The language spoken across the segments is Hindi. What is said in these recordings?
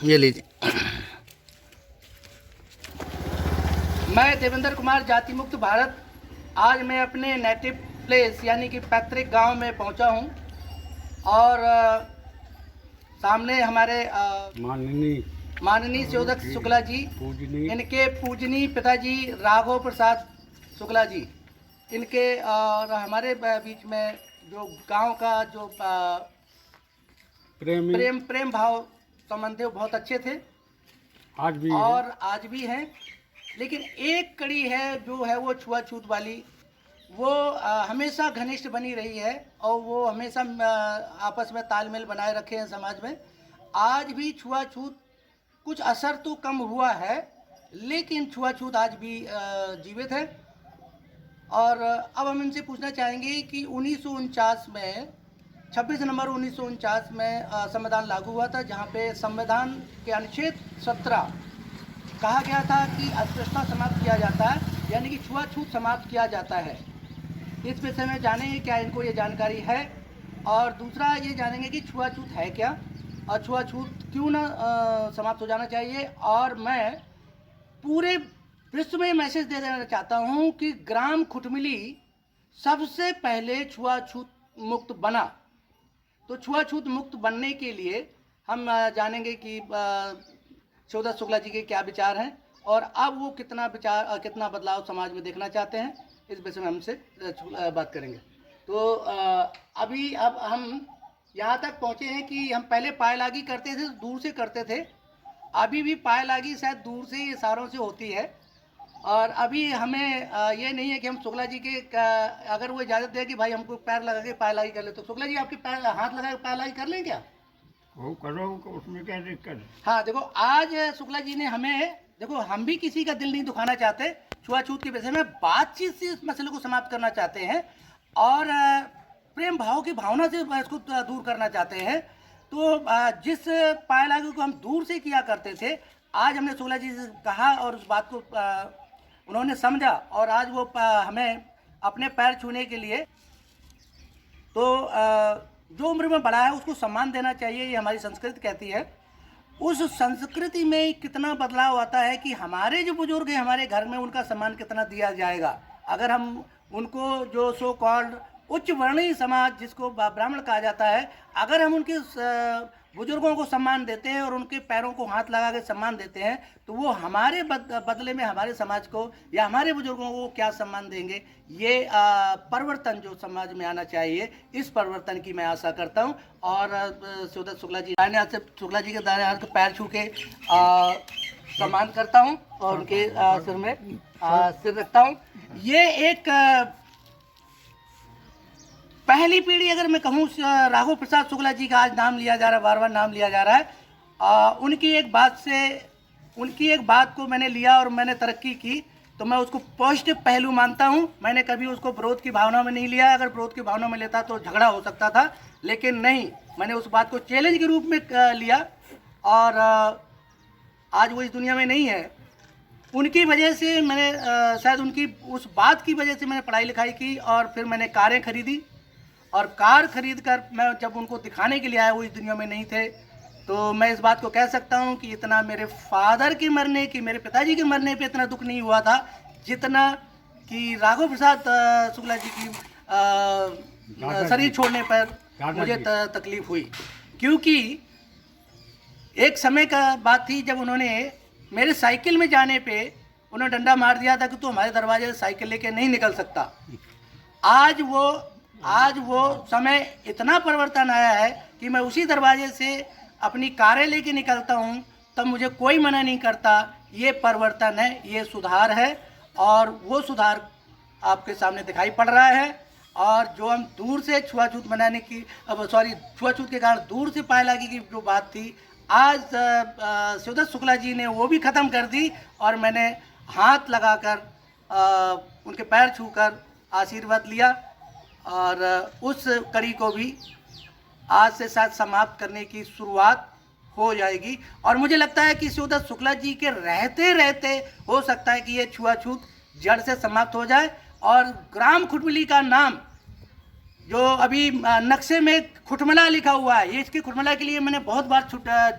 ये लीजिए। मैं देवेंद्र कुमार, जाति मुक्त भारत। आज मैं अपने नेटिव प्लेस यानी कि पैतृक गांव में पहुंचा हूं और सामने हमारे माननीय शिवदत्त शुक्ला जी, इनके पूजनीय पिताजी राघव प्रसाद शुक्ला जी, इनके और हमारे बीच में जो गांव का जो प्रेम भाव संबंध बहुत अच्छे थे, आज भी हैं। लेकिन एक कड़ी है जो है वो छुआछूत वाली, वो हमेशा घनिष्ठ बनी रही है और वो हमेशा आपस में तालमेल बनाए रखे हैं समाज में। आज भी छुआछूत कुछ असर तो कम हुआ है, लेकिन छुआछूत आज भी जीवित है। और अब हम इनसे पूछना चाहेंगे कि 1949 में 26 नवंबर 1949 में संविधान लागू हुआ था, जहाँ पे संविधान के अनुच्छेद 17 कहा गया था कि अस्पृश्यता समाप्त किया जाता है, यानी कि छुआछूत समाप्त किया जाता है। इस विषय में जानेंगे क्या इनको ये जानकारी है, और दूसरा ये जानेंगे कि छुआछूत है क्या और छुआछूत क्यों ना समाप्त हो जाना चाहिए। और मैं पूरे विश्व में मैसेज दे देना चाहता हूँ कि ग्राम खुटमिली सबसे पहले छुआछूत मुक्त बना। तो छुआछूत मुक्त बनने के लिए हम जानेंगे कि शिवदत्त शुक्ला जी के क्या विचार हैं और अब वो कितना बदलाव समाज में देखना चाहते हैं, इस विषय में हमसे बात करेंगे। तो अब हम यहाँ तक पहुँचे हैं कि हम पहले पायलागी करते थे, दूर से करते थे। अभी भी पायलागी शायद दूर से इशारों से होती है, और अभी हमें ये नहीं है कि हम शुक्ला जी के अगर वो इजाज़त दे कि भाई हमको पैर लगा के पायलागी कर ले, तो शुक्ला जी आपके पैर हाथ लगा के पायलागी कर लें क्या? वो करो, उसमें क्या दिक्कत है? हाँ, देखो आज शुक्ला जी ने हमें, देखो हम भी किसी का दिल नहीं दुखाना चाहते, छुआछूत के विषय में बातचीत से इस मसले को समाप्त करना चाहते हैं और प्रेम भाव की भावना से इसको दूर करना चाहते हैं। तो जिस पायलागी को हम दूर से किया करते थे, आज हमने शुक्ला जी से कहा और उस बात को उन्होंने समझा और आज वो हमें अपने पैर छूने के लिए, तो जो उम्र में बड़ा है उसको सम्मान देना चाहिए, ये हमारी संस्कृति कहती है। उस संस्कृति में कितना बदलाव आता है कि हमारे जो बुजुर्ग हैं हमारे घर में, उनका सम्मान कितना दिया जाएगा। अगर हम उनको जो सो कॉल्ड उच्च वर्णीय समाज जिसको ब्राह्मण कहा जाता है, अगर हम उनके बुजुर्गों को सम्मान देते हैं और उनके पैरों को हाथ लगा के सम्मान देते हैं, तो वो हमारे बदले में हमारे समाज को या हमारे बुजुर्गों को क्या सम्मान देंगे। ये परिवर्तन जो समाज में आना चाहिए, इस परिवर्तन की मैं आशा करता हूँ। और शिवदत्त शुक्ला जी दाहिने हाथ से, शुक्ला जी के दाहिने हाथ के पैर छू के सम्मान करता हूँ और उनके सिर में सिर रखता हूँ। ये एक पहली पीढ़ी, अगर मैं कहूँ, राघव प्रसाद शुक्ला जी का आज नाम लिया जा रहा है, बार बार नाम लिया जा रहा है। उनकी एक बात को मैंने लिया और मैंने तरक्की की, तो मैं उसको पॉजिटिव पहलू मानता हूँ। मैंने कभी उसको विरोध की भावना में नहीं लिया। अगर विरोध की भावना में लेता तो झगड़ा हो सकता था, लेकिन नहीं, मैंने उस बात को चैलेंज के रूप में लिया। और आज वो इस दुनिया में नहीं है। उनकी वजह से मैंने शायद उनकी उस बात की वजह से मैंने पढ़ाई लिखाई की और फिर मैंने कारें खरीदी, और कार खरीद कर मैं जब उनको दिखाने के लिए आया, वो इस दुनिया में नहीं थे, तो मैं इस बात को कह सकता हूँ कि इतना मेरे फादर के मरने की, मेरे पिताजी के मरने पे इतना दुख नहीं हुआ था जितना कि राघव प्रसाद शुक्ला जी की शरीर छोड़ने पर मुझे तकलीफ हुई। क्योंकि एक समय का बात थी जब उन्होंने मेरे साइकिल में जाने पे उन्होंने डंडा मार दिया था कि तू हमारे दरवाजे से साइकिल लेके नहीं निकल सकता। आज वो समय इतना परिवर्तन आया है कि मैं उसी दरवाजे से अपनी कारें लेके निकलता हूँ, तब मुझे कोई मना नहीं करता। ये परिवर्तन है, ये सुधार है, और वो सुधार आपके सामने दिखाई पड़ रहा है। और जो हम दूर से छुआछूत मनाने की, छुआछूत के कारण दूर से पायलागी की जो बात थी, आज शिवदत्त शुक्ला जी ने वो भी ख़त्म कर दी और मैंने हाथ लगाकर उनके पैर छूकर आशीर्वाद लिया। और उस कड़ी को भी आज से शायद समाप्त करने की शुरुआत हो जाएगी। और मुझे लगता है कि शिवदत्त शुक्ला जी के रहते रहते हो सकता है कि ये छुआछूत जड़ से समाप्त हो जाए और ग्राम खुटमिली का नाम जो अभी नक्शे में खुटमला लिखा हुआ है, ये इसकी खुटमला के लिए मैंने बहुत बार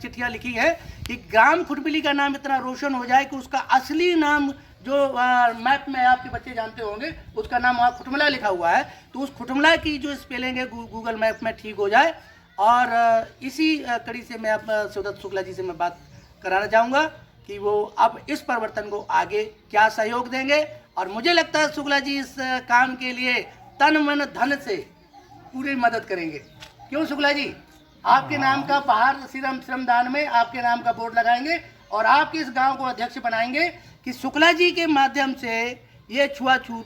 चिट्ठियाँ लिखी है कि ग्राम खुटमली का नाम इतना रोशन हो जाए कि उसका असली नाम जो मैप में आपके बच्चे जानते होंगे उसका नाम वहाँ खुटमला लिखा हुआ है, तो उस खुटमला की जो स्पेलिंग है गूगल मैप में ठीक हो जाए। और इसी कड़ी से मैं अब शिवदत्त शुक्ला जी से मैं बात कराना चाहूँगा कि वो अब इस परिवर्तन को आगे क्या सहयोग देंगे। और मुझे लगता है शुक्ला जी इस काम के लिए तन मन धन से पूरी मदद करेंगे। क्यों शुक्ला जी? आपके नाम का बाहर श्रमदान में आपके नाम का बोर्ड लगाएंगे और आपके इस गांव को अध्यक्ष बनाएंगे कि शुक्ला जी के माध्यम से ये छुआछूत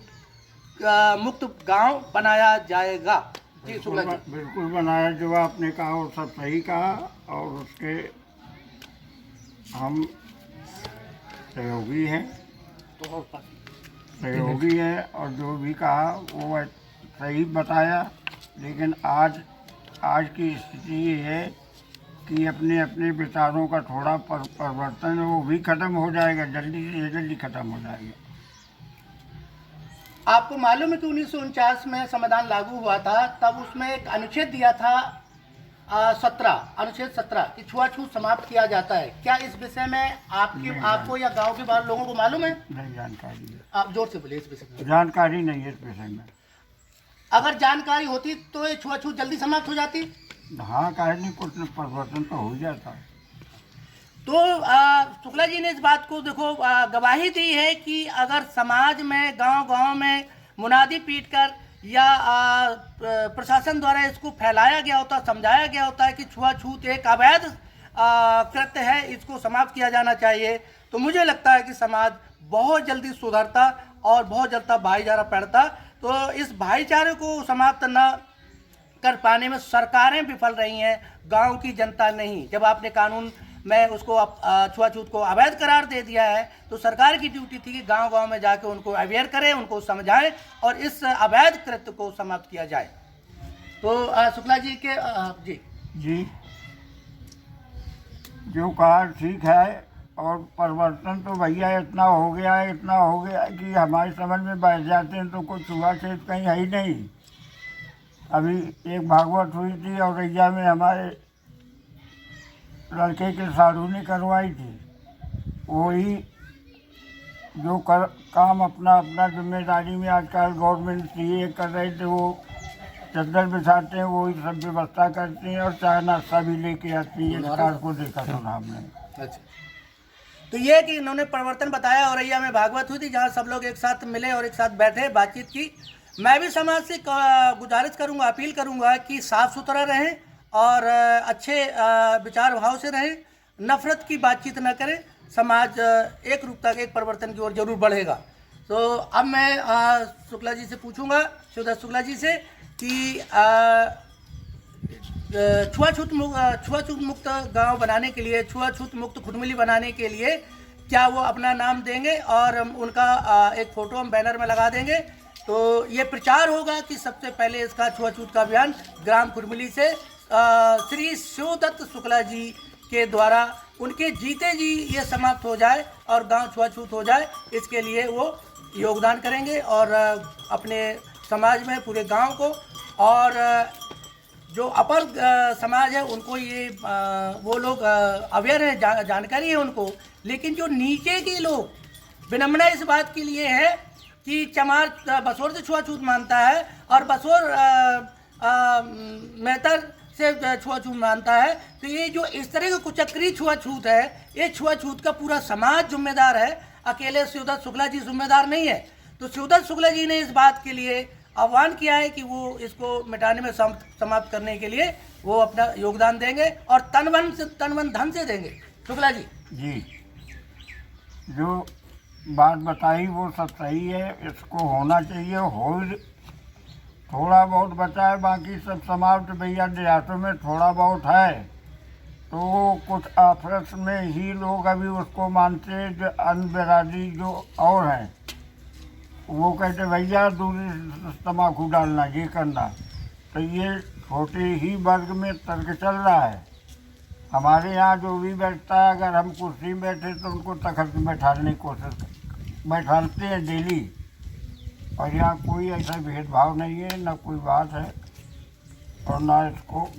मुक्त गांव बनाया जाएगा। जी शुक्ला जी। बिल्कुल बनाया, जो आपने कहा वो सब सही कहा और उसके हम सहयोगी हैं, सहयोगी हैं और जो भी कहा वो सही बताया। लेकिन आज की स्थिति ये है कि अपने अपने विचारों का थोड़ा परिवर्तन वो भी खत्म हो जाएगा, जल्दी खत्म हो जाएगा। आपको मालूम है कि 1949 में संविधान लागू हुआ था, तब उसमें एक अनुच्छेद दिया था अनुच्छेद 17 कि छुआछूत समाप्त किया जाता है। क्या इस विषय में आपको या गांव के बाहर लोगों को मालूम है? नहीं जानकारी है। आप जोर से बोलिए इस विषय में। जानकारी नहीं है इस विषय में। अगर जानकारी होती तो ये छुआछूत जल्दी समाप्त हो जाती। हाँ, काहे नहीं, कुछ परिवर्तन तो हो जाता है। तो शुक्ला जी ने इस बात को देखो गवाही दी है कि अगर समाज में गांव में मुनादी पीटकर या प्रशासन द्वारा इसको फैलाया गया होता, समझाया गया होता है कि छुआछूत एक अवैध कृत्य है, इसको समाप्त किया जाना चाहिए, तो मुझे लगता है कि समाज बहुत जल्दी सुधरता और बहुत जल्दी भाईचारा बढ़ता। तो इस भाईचारे को समाप्त न कर पाने में सरकारें विफल रही हैं, गांव की जनता नहीं। जब आपने कानून में उसको छुआछूत को अवैध करार दे दिया है तो सरकार की ड्यूटी थी कि गांव में जाके उनको अवेयर करें, उनको समझाएं और इस अवैध कृत्य को समाप्त किया जाए। तो शुक्ला जी के जी जो कहा ठीक है। और परिवर्तन तो भैया इतना हो गया कि हमारी समझ में बैठ जाते हैं तो कोई छुआछूत कहीं है ही नहीं। अभी एक भागवत हुई थी औरैया में, हमारे लड़के के साधु ने करवाई थी। वही जो काम अपना जिम्मेदारी में आजकल गवर्नमेंट ये कर रहे थे, वो चद्दर बिछाते हैं, वही सब व्यवस्था करते हैं और चाय नाश्ता भी लेके आती है। सरकार को देखा सुना हमने। अच्छा, तो ये कि इन्होंने परिवर्तन बताया। औरैया में भागवत हुई थी जहाँ सब लोग एक साथ मिले और एक साथ बैठे, बातचीत की। मैं भी समाज से गुजारिश करूँगा, अपील करूँगा कि साफ़ सुथरा रहें और अच्छे विचार भाव से रहें, नफ़रत की बातचीत न करें। समाज एक रूपता के एक परिवर्तन की ओर जरूर बढ़ेगा। तो अब मैं शुक्ला जी से पूछूंगा, शिवदत्त शुक्ला जी से, कि छुआछूत मुक्त गांव बनाने के लिए, छुआछूत मुक्त खुटमली बनाने के लिए क्या वो अपना नाम देंगे और उनका एक फ़ोटो हम बैनर में लगा देंगे। तो ये प्रचार होगा कि सबसे पहले इसका छुआछूत का अभियान ग्राम खुटमली से श्री शिवदत्त शुक्ला जी के द्वारा उनके जीते जी ये समाप्त हो जाए और गांव छुआछूत हो जाए, इसके लिए वो योगदान करेंगे और अपने समाज में पूरे गांव को और जो अपर समाज है उनको ये वो लोग अवेयर है, जानकारी है उनको। लेकिन जो नीचे के लोग, विनम्रता इस बात के लिए है कि चमार बसोर से छुआछूत मानता है और बसोर मेहतर से छुआछूत मानता है, तो ये जो इस तरह का कुचक्री छुआछूत है, ये छुआछूत का पूरा समाज जिम्मेदार है, अकेले शिवदत्त शुक्ला जी जिम्मेदार नहीं है। तो शिवदत्त शुक्ला जी ने इस बात के लिए आह्वान किया है कि वो इसको मिटाने में समाप्त करने के लिए वो अपना योगदान देंगे और तन मन धन से देंगे। शुक्ला जी जो बात बताई वो सब सही है, इसको होना चाहिए। हो थोड़ा बहुत बचा है, बाकी सब समाप्त भैया देहातों में थोड़ा बहुत है, तो कुछ आपस में ही लोग अभी उसको मानते हैं। जो अन्य बिरादरी जो और हैं वो कहते भैया दूरी तम्बाकू डालना, ये करना, तो ये छोटे ही वर्ग में तर्क चल रहा है। हमारे यहाँ जो भी बैठता है, अगर हम कुर्सी में बैठे तो उनको तखत में बैठाने की बैठाते हैं डेली, और यहाँ कोई ऐसा भेदभाव नहीं है, न कोई बात है। और ना इसको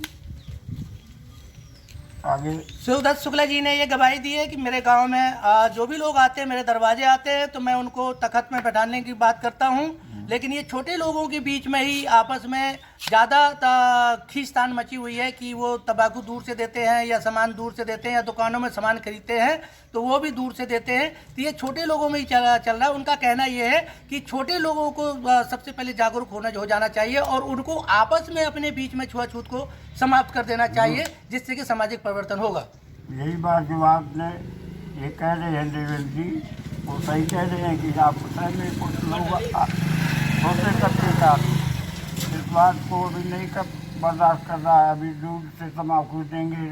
आगे। शिवदत्त शुक्ला जी ने ये गवाही दी है कि मेरे गांव में जो भी लोग आते हैं, मेरे दरवाजे आते हैं, तो मैं उनको तखत में बैठाने की बात करता हूं, लेकिन ये छोटे लोगों के बीच में ही आपस में ज़्यादा खींचतान मची हुई है कि वो तंबाकू दूर से देते हैं या सामान दूर से देते हैं या दुकानों में सामान खरीदते हैं तो वो भी दूर से देते हैं। तो ये छोटे लोगों में ही चल रहा है। उनका कहना ये है कि छोटे लोगों को सबसे पहले जागरूक हो जाना चाहिए और उनको आपस में अपने बीच में छुआछूत को समाप्त कर देना चाहिए, जिससे कि सामाजिक परिवर्तन होगा। यही बात जो आपने ये कह रहे हैं देवेंद्र जी, वो सही कह रहे हैं कि आप में कुछ लोग छोटे तबके का इस बात को अभी नहीं बर्दाश्त कर रहा है। अभी दूध से तम्बाकू देंगे,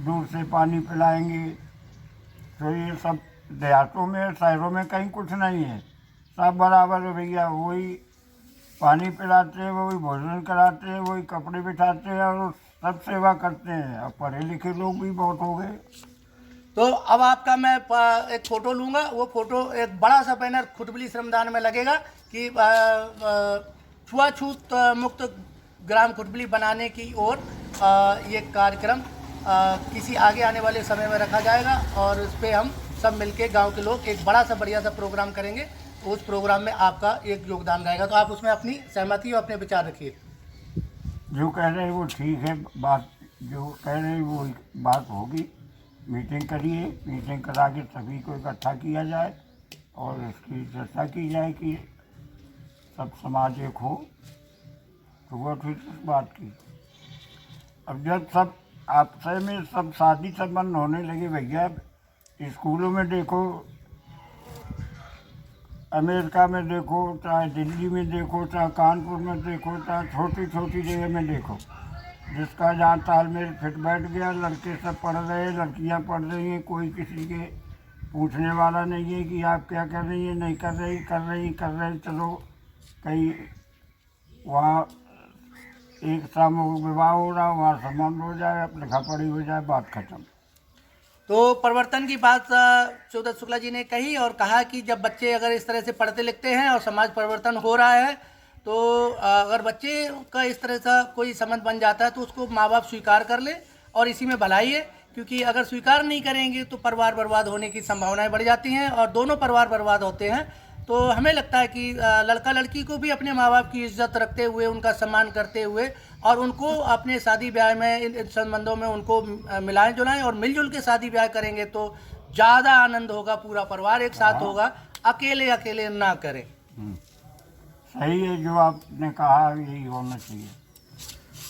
दूध से पानी पिलाएंगे, तो ये सब देहातों में शहरों में कहीं कुछ नहीं है, सब बराबर है भैया। वही पानी पिलाते हैं, वही भोजन कराते हैं, वही कपड़े बिठाते हैं और सब सेवा करते हैं। अब पढ़े लिखे लोग भी बहुत हो गए। तो अब आपका मैं एक फ़ोटो लूँगा, वो फ़ोटो एक बड़ा सा बैनर खुटबली श्रमदान में लगेगा कि छुआछूत मुक्त ग्राम खुटबली बनाने की ओर ये कार्यक्रम किसी आगे आने वाले समय में रखा जाएगा और इस पर हम सब मिलके गांव के लोग एक बड़ा सा बढ़िया सा प्रोग्राम करेंगे। उस प्रोग्राम में आपका एक योगदान रहेगा, तो आप उसमें अपनी सहमति और अपने विचार रखिए। जो कह रहे हैं वो ठीक है, बात जो कह रहे हैं वो बात होगी। मीटिंग करिए, मीटिंग करा के सभी को इकट्ठा किया जाए और इसकी चर्चा की जाए कि सब समाज एक हो, तो वो ठीक इस बात की। अब जब सब आपसे में सब शादी संबंध होने लगे भैया, स्कूलों में देखो, अमेरिका में देखो, चाहे दिल्ली में देखो, चाहे कानपुर में देखो, चाहे छोटी छोटी जगह में देखो, जिसका जहाँ तालमेल फिट बैठ गया, लड़के सब पढ़ रहे हैं, लड़कियाँ पढ़ रही हैं, कोई किसी के पूछने वाला नहीं है कि आप क्या कर रही हैं, नहीं कर रही, चलो कहीं वहाँ एक सामूहिक विवाह हो रहा, वहाँ संबंध हो जाए, अपने खपड़ी हो जाए, बात खत्म। तो परिवर्तन की बात शिवदत्त शुक्ला जी ने कही और कहा कि जब बच्चे अगर इस तरह से पढ़ते लिखते हैं और समाज परिवर्तन हो रहा है, तो अगर बच्चे का इस तरह से कोई संबंध बन जाता है तो उसको माँ बाप स्वीकार कर ले और इसी में भलाई है, क्योंकि अगर स्वीकार नहीं करेंगे तो परिवार बर्बाद होने की संभावनाएं बढ़ जाती हैं और दोनों परिवार बर्बाद होते हैं। तो हमें लगता है कि लड़का लड़की को भी अपने माँ बाप की इज्जत रखते हुए, उनका सम्मान करते हुए और उनको अपने शादी ब्याह में इन संबंधों में उनको मिलाएं जुलाएं और मिलजुल के शादी ब्याह करेंगे तो ज़्यादा आनंद होगा, पूरा परिवार एक साथ होगा, अकेले अकेले ना करें। सही है, जो आपने कहा यही होना चाहिए।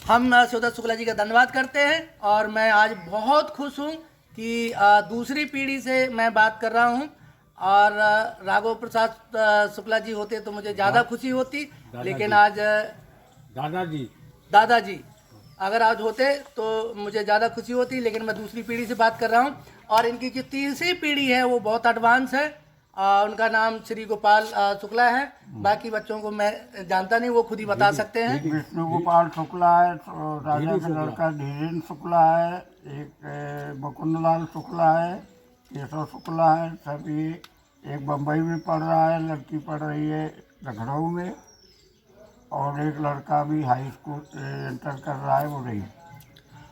हम शिवदत्त शुक्ला जी का धन्यवाद करते हैं और मैं आज बहुत खुश हूँ कि दूसरी पीढ़ी से मैं बात कर रहा हूँ और राघव प्रसाद शुक्ला जी होते तो मुझे ज़्यादा खुशी होती, लेकिन आज दादाजी अगर आज होते तो मुझे ज़्यादा खुशी होती, लेकिन मैं दूसरी पीढ़ी से बात कर रहा हूँ और इनकी जो तीसरी पीढ़ी है वो बहुत एडवांस है। उनका नाम श्री गोपाल शुक्ला है, बाकी बच्चों को मैं जानता नहीं, वो खुद ही बता सकते हैं। विष्णु गोपाल शुक्ला है, तो राजा का लड़का धीरेन्द्र शुक्ला है, एक मुकुंदलाल शुक्ला है, केशव शुक्ला है, सभी एक बम्बई में पढ़ रहा है, लड़की पढ़ रही है लखनऊ में और एक लड़का भी हाई स्कूल इंटर कर रहा है, वो रही।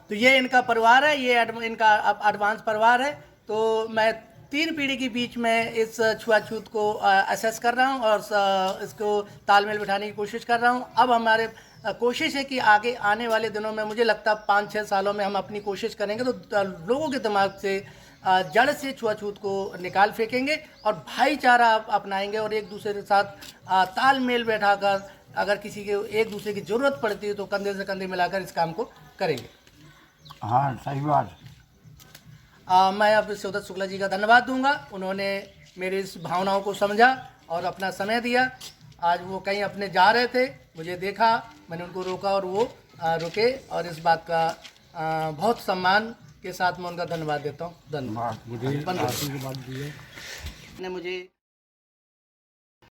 तो ये इनका परिवार है, ये इनका एडवांस परिवार है। तो मैं तीन पीढ़ी के बीच में इस छुआछूत को असेस कर रहा हूँ और इसको तालमेल बिठाने की कोशिश कर रहा हूँ। अब हमारे कोशिश है कि आगे आने वाले दिनों में, मुझे लगता है 5-6 सालों में हम अपनी कोशिश करेंगे तो लोगों के दिमाग से जड़ से छुआछूत को निकाल फेंकेंगे और भाईचारा अपनाएंगे और एक दूसरे के साथ तालमेल बैठाकर अगर किसी के एक दूसरे की ज़रूरत पड़ती है तो कंधे से कंधे मिलाकर इस काम को करेंगे। हाँ, सही बात। मैं अब शिवदत्त शुक्ला जी का धन्यवाद दूंगा, उन्होंने मेरी इस भावनाओं को समझा और अपना समय दिया। आज वो कहीं अपने जा रहे थे, मुझे देखा, मैंने उनको रोका और वो रुके और इस बात का बहुत सम्मान के साथ मैं उनका धन्यवाद देता हूँ। धन्यवाद। मुझे